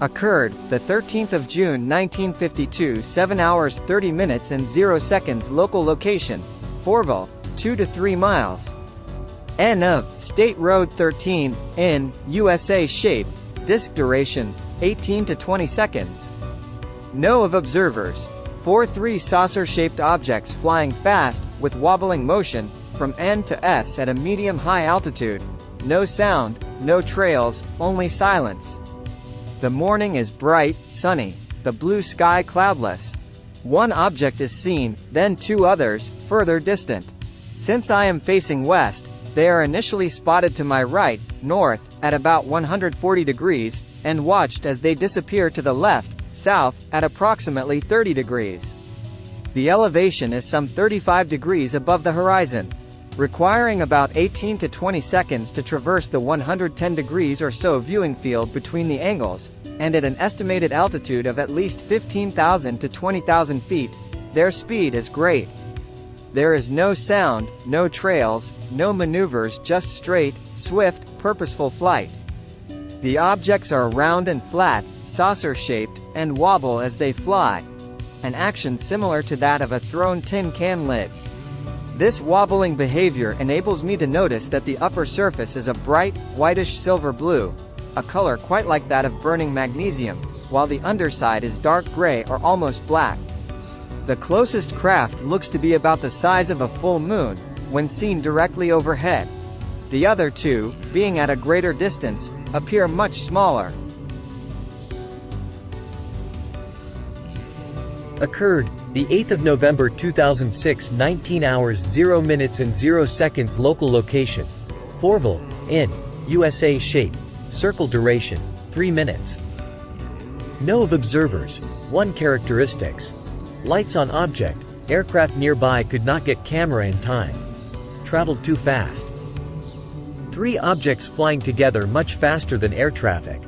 Occurred, the 13th of June 1952, 7 hours 30 minutes and 0 seconds. Local location, Forville, 2 to 3 miles. N of, State Road 13, in, USA. Shape, disk duration, 18 to 20 seconds. No of observers. 4 saucer-shaped objects flying fast, with wobbling motion, from N to S at a medium-high altitude. No sound, no trails, only silence. The morning is bright, sunny, the blue sky cloudless. One object is seen, then 2 others, further distant. Since I am facing west, they are initially spotted to my right, north, at about 140 degrees, and watched as they disappear to the left, south, at approximately 30 degrees. The elevation is some 35 degrees above the horizon, requiring about 18 to 20 seconds to traverse the 110 degrees or so viewing field between the angles, and at an estimated altitude of at least 15,000 to 20,000 feet, their speed is great. There is no sound, no trails, no maneuvers, just straight, swift, purposeful flight. The objects are round and flat, saucer-shaped, and wobble as they fly, an action similar to that of a thrown tin can lid. This wobbling behavior enables me to notice that the upper surface is a bright, whitish silver blue, a color quite like that of burning magnesium, while the underside is dark gray or almost black. The closest craft looks to be about the size of a full moon, when seen directly overhead. The other 2, being at a greater distance, appear much smaller. Occurred, the 8th of November 2006, 19 hours 0 minutes and 0 seconds. Local location, Forville, in, USA. Shape, circle duration, 3 minutes. No of observers. 1 characteristics. Lights on object, aircraft nearby could not get camera in time. Traveled too fast. 3 objects flying together much faster than air traffic.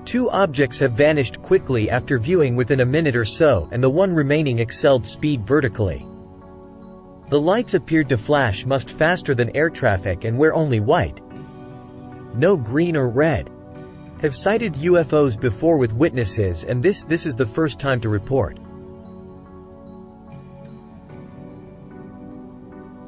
2 objects have vanished quickly after viewing within a minute or so, and the one remaining excelled speed vertically. The lights appeared to flash much faster than air traffic and were only white. No green or red. Have sighted UFOs before with witnesses, and this is the first time to report.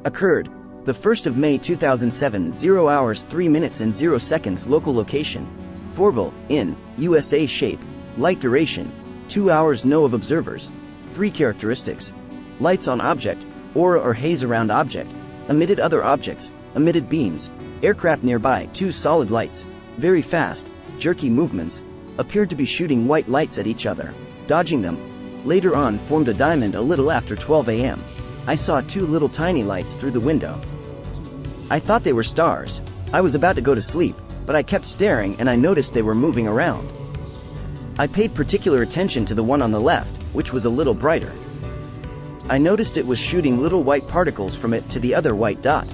Occurred, the 1st of May 2007, 0 hours 3 minutes and 0 seconds. Local location, Forville, in, USA. Shape, light duration, 2 hours. No of observers. 3 characteristics. Lights on object, aura or haze around object, emitted other objects, emitted beams, aircraft nearby. 2 solid lights, very fast, jerky movements, appeared to be shooting white lights at each other, dodging them. Later on formed a diamond a little after 12 a.m. I saw 2 little tiny lights through the window. I thought they were stars. I was about to go to sleep, but I kept staring and I noticed they were moving around. I paid particular attention to the one on the left, which was a little brighter. I noticed it was shooting little white particles from it to the other white dot.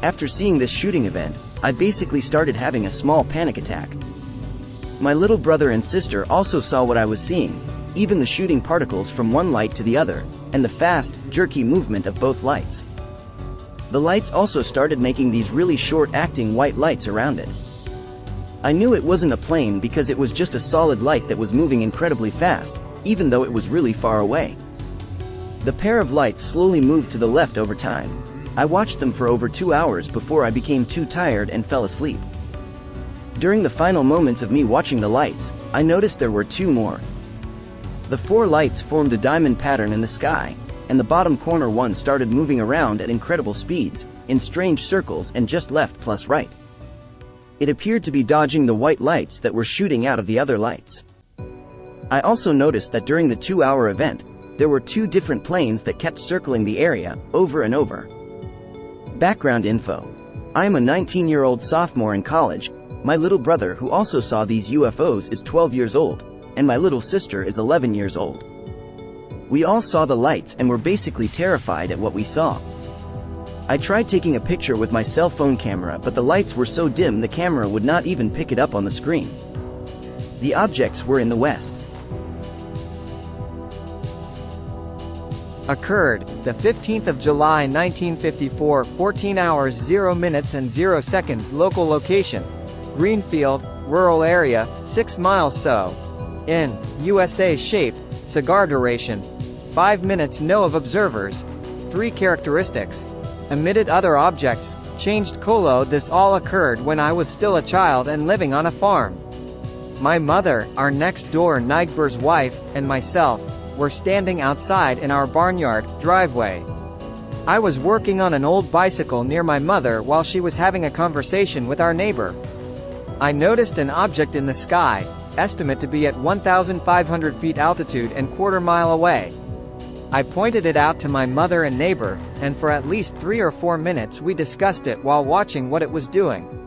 After seeing this shooting event, I basically started having a small panic attack. My little brother and sister also saw what I was seeing, even the shooting particles from one light to the other, and the fast, jerky movement of both lights. The lights also started making these really short-acting white lights around it. I knew it wasn't a plane because it was just a solid light that was moving incredibly fast, even though it was really far away. The pair of lights slowly moved to the left over time. I watched them for over 2 hours before I became too tired and fell asleep. During the final moments of me watching the lights, I noticed there were 2 more. The 4 lights formed a diamond pattern in the sky, and the bottom corner one started moving around at incredible speeds, in strange circles and just left plus right. It appeared to be dodging the white lights that were shooting out of the other lights. I also noticed that during the 2-hour event, there were 2 different planes that kept circling the area, over and over. Background info. I am a 19-year-old sophomore in college. My little brother who also saw these UFOs is 12 years old, and my little sister is 11 years old. We all saw the lights and were basically terrified at what we saw. I tried taking a picture with my cell phone camera, but the lights were so dim the camera would not even pick it up on the screen. The objects were in the west. Occurred, the 15th of July 1954, 14 hours 0 minutes and 0 seconds local location. Greenfield, rural area, 6 miles so. In, USA shape, cigar duration. 5 minutes no of observers. 3 characteristics. Emitted other objects, changed colo. This all occurred when I was still a child and living on a farm. My mother, our next door neighbor's wife, and myself were standing outside in our barnyard driveway. I was working on an old bicycle near my mother while she was having a conversation with our neighbor. I noticed an object in the sky, estimate to be at 1,500 feet altitude and quarter-mile away. I pointed it out to my mother and neighbor, and for at least 3 or 4 minutes we discussed it while watching what it was doing.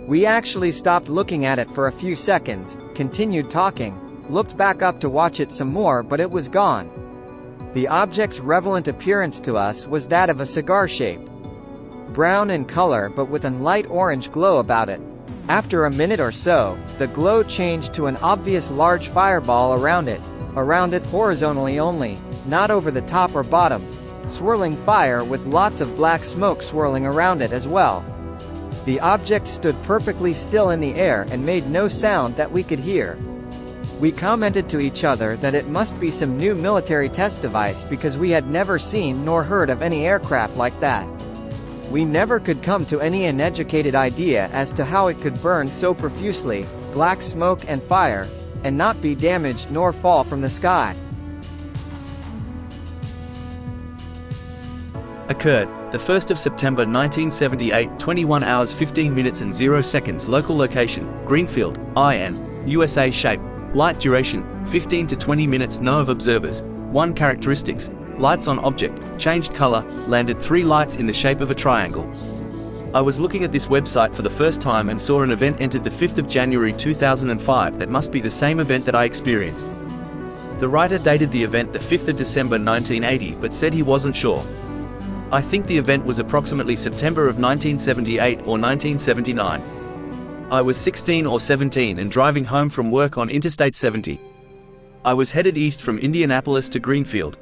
We actually stopped looking at it for a few seconds, continued talking, looked back up to watch it some more, but it was gone. The object's relevant appearance to us was that of a cigar shape. Brown in color but with a light orange glow about it. After a minute or so, the glow changed to an obvious large fireball around it horizontally only, not over the top or bottom. Swirling fire with lots of black smoke swirling around it as well. The object stood perfectly still in the air and made no sound that we could hear. We commented to each other that it must be some new military test device because we had never seen nor heard of any aircraft like that. We never could come to any uneducated idea as to how it could burn so profusely, black smoke and fire, and not be damaged nor fall from the sky. Occurred, the 1st of September 1978, 21 hours 15 minutes and 0 seconds local location, Greenfield, IN, USA shape, light duration, 15 to 20 minutes no of observers, 1 characteristics, lights on object, changed color, landed 3 lights in the shape of a triangle. I was looking at this website for the first time and saw an event entered the 5th of January 2005 that must be the same event that I experienced. The writer dated the event the 5th of December 1980 but said he wasn't sure. I think the event was approximately September of 1978 or 1979. I was 16 or 17 and driving home from work on Interstate 70. I was headed east from Indianapolis to Greenfield.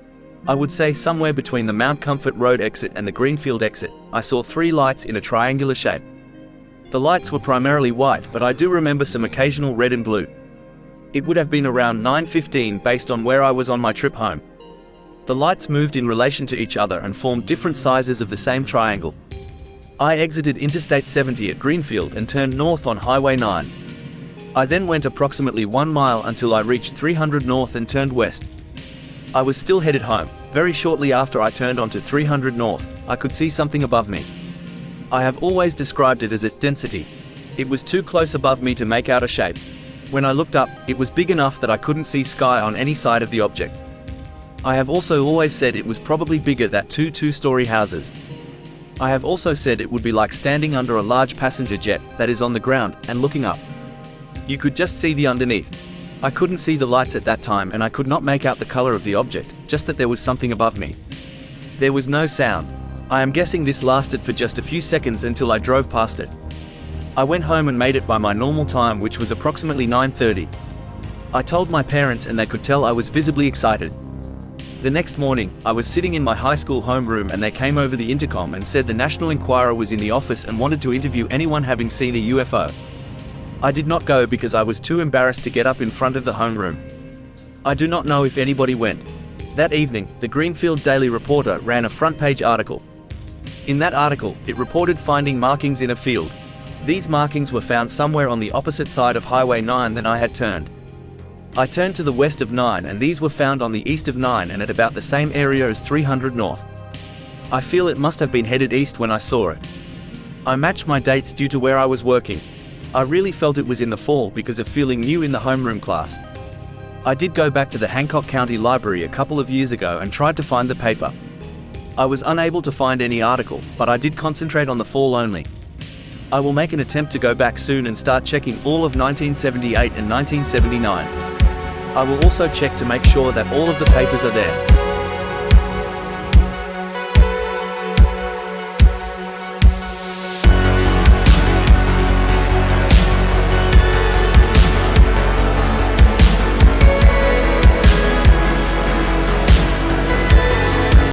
I would say somewhere between the Mount Comfort Road exit and the Greenfield exit. I saw 3 lights in a triangular shape. The lights were primarily white, but I do remember some occasional red and blue. It would have been around 9:15 based on where I was on my trip home. The lights moved in relation to each other and formed different sizes of the same triangle. I exited Interstate 70 at Greenfield and turned north on Highway 9. I then went approximately 1 mile until I reached 300 north and turned west. I was still headed home. Very shortly after I turned onto 300 north, I could see something above me. I have always described it as its density. It was too close above me to make out a shape. When I looked up, it was big enough that I couldn't see sky on any side of the object. I have also always said it was probably bigger than 2 two-story houses. I have also said it would be like standing under a large passenger jet that is on the ground and looking up. You could just see the underneath. I couldn't see the lights at that time and I could not make out the color of the object, just that there was something above me. There was no sound. I am guessing this lasted for just a few seconds until I drove past it. I went home and made it by my normal time, which was approximately 9:30. I told my parents and they could tell I was visibly excited. The next morning, I was sitting in my high school homeroom and they came over the intercom and said the National Enquirer was in the office and wanted to interview anyone having seen a UFO. I did not go because I was too embarrassed to get up in front of the homeroom. I do not know if anybody went. That evening, the Greenfield Daily Reporter ran a front-page article. In that article, it reported finding markings in a field. These markings were found somewhere on the opposite side of Highway 9 than I had turned. I turned to the west of 9 and these were found on the east of 9 and at about the same area as 300 north. I feel it must have been headed east when I saw it. I matched my dates due to where I was working. I really felt it was in the fall because of feeling new in the homeroom class. I did go back to the Hancock County Library a couple of years ago and tried to find the paper. I was unable to find any article, but I did concentrate on the fall only. I will make an attempt to go back soon and start checking all of 1978 and 1979. I will also check to make sure that all of the papers are there.